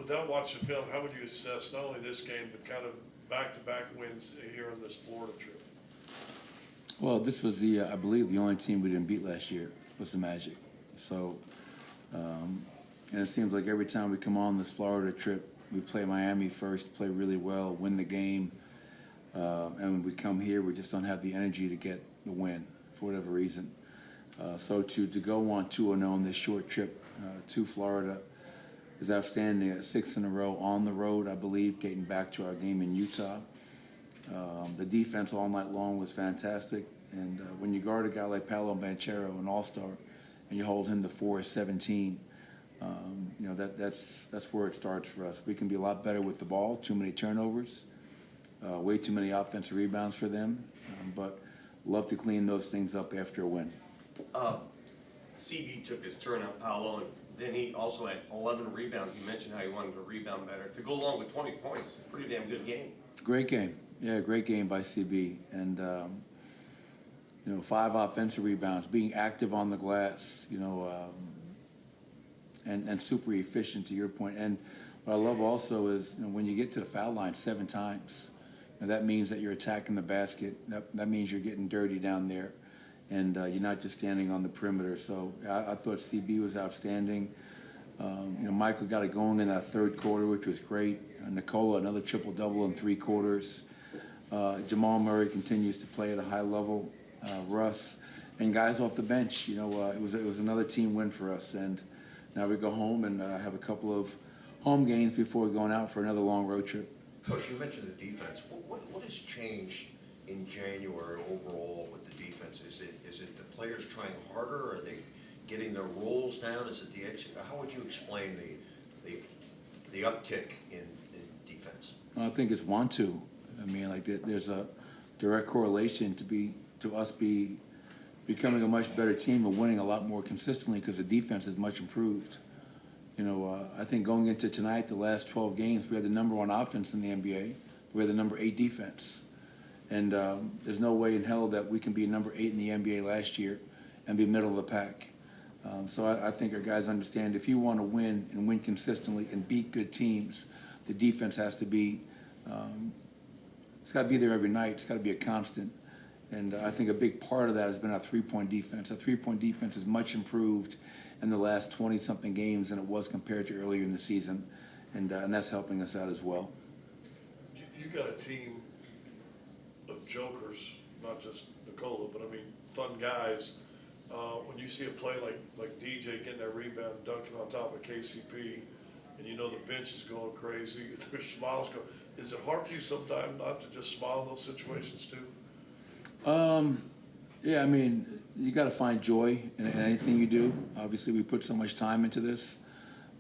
without watching film, how would you assess not only this game, but kind of back-to-back wins here on this Florida trip? Well, this was I believe, the only team we didn't beat last year was the Magic. So, and it seems like every time we come on this Florida trip, we play Miami first, play really well, win the game, and when we come here, we just don't have the energy to get the win for whatever reason. So to go on 2-0 on this short trip to Florida is outstanding. 6 in a row on the road, I believe, dating back to our game in Utah. The defense all night long was fantastic, and when you guard a guy like Paolo Banchero, an all-star, and you hold him to 4-17, you know, that's where it starts for us. We can be a lot better with the ball. Too many turnovers, way too many offensive rebounds for them, but love to clean those things up after a win. CB took his turn on Paolo, and then he also had 11 rebounds. You mentioned how he wanted to rebound better. To go along with 20 points, pretty damn good game. Great game. Yeah, great game by CB. And, you know, 5 offensive rebounds, being active on the glass, you know, and super efficient, to your point. And what I love also is, you know, when you get to the foul line 7 times, you know, that means that you're attacking the basket. That means you're getting dirty down there. And you're not just standing on the perimeter. So I thought CB was outstanding. You know, Michael got it going in that third quarter, which was great. Nikola, another triple-double in 3 quarters. Jamal Murray continues to play at a high level. Russ, and guys off the bench. You know, it was another team win for us. And now we go home and have a couple of home games before going out for another long road trip. Coach, you mentioned the defense. What has changed in January overall with the defense? Is it the players trying harder? Are they getting their roles down? Is it the how would you explain the uptick in defense? I think it's want to. I mean, like there's a direct correlation to us becoming a much better team and winning a lot more consistently because the defense is much improved. You know, I think going into tonight, the last 12 games, we had the #1 offense in the NBA. We had the #8 defense. And there's no way in hell that we can be #8 in the NBA last year and be middle of the pack. So I think our guys understand if you want to win and win consistently and beat good teams, the defense has to be, it's got to be there every night. It's got to be a constant. And I think a big part of that has been our three-point defense. Our three-point defense is much improved in the last 20-something games than it was compared to earlier in the season. And that's helping us out as well. You got a team of jokers, not just Nikola, but I mean fun guys. When you see a play like DJ getting that rebound, dunking on top of KCP, and you know the bench is going crazy, there's smiles going. Is it hard for you sometimes not to just smile in those situations too? Yeah, I mean, you got to find joy in anything you do. Obviously, we put so much time into this.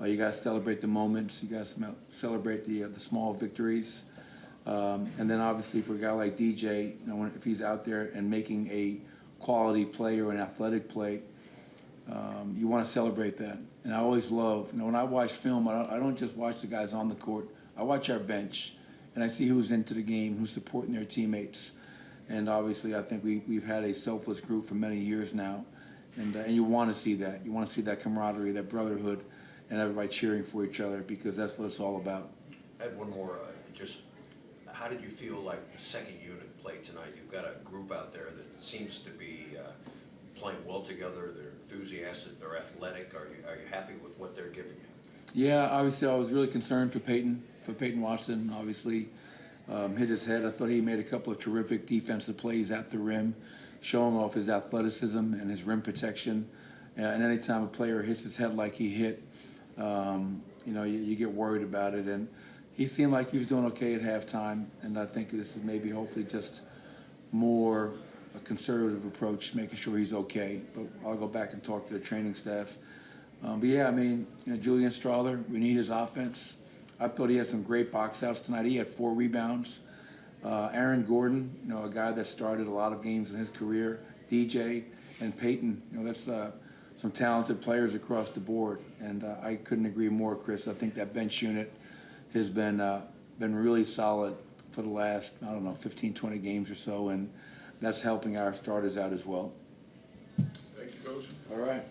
You got to celebrate the moments. You got to celebrate the small victories. And then obviously for a guy like DJ, you know, if he's out there and making a quality play or an athletic play, you want to celebrate that. And I always love, you know, when I watch film, I don't just watch the guys on the court. I watch our bench, and I see who's into the game, who's supporting their teammates. And obviously, I think we've had a selfless group for many years now, and you want to see that. You want to see that camaraderie, that brotherhood, and everybody cheering for each other because that's what it's all about. I had one more. Just how did you feel like the second unit played tonight? You've got a group out there that seems to be playing well together. They're enthusiastic. They're athletic. Are you happy with what they're giving you? Yeah, obviously, I was really concerned for Peyton Watson. Obviously. Hit his head. I thought he made a couple of terrific defensive plays at the rim, showing off his athleticism and his rim protection. And anytime a player hits his head like he hit, you know, you get worried about it. And he seemed like he was doing okay at halftime. And I think this is maybe hopefully just more a conservative approach, making sure he's okay. But I'll go back and talk to the training staff. But yeah, I mean, you know, Julian Strawther, we need his offense. I thought he had some great box outs tonight. He had 4 rebounds. Aaron Gordon, you know, a guy that started a lot of games in his career. DJ and Peyton, you know, that's some talented players across the board. And I couldn't agree more, Chris. I think that bench unit has been really solid for the last, I don't know, 15, 20 games or so. And that's helping our starters out as well. Thank you, Coach. All right.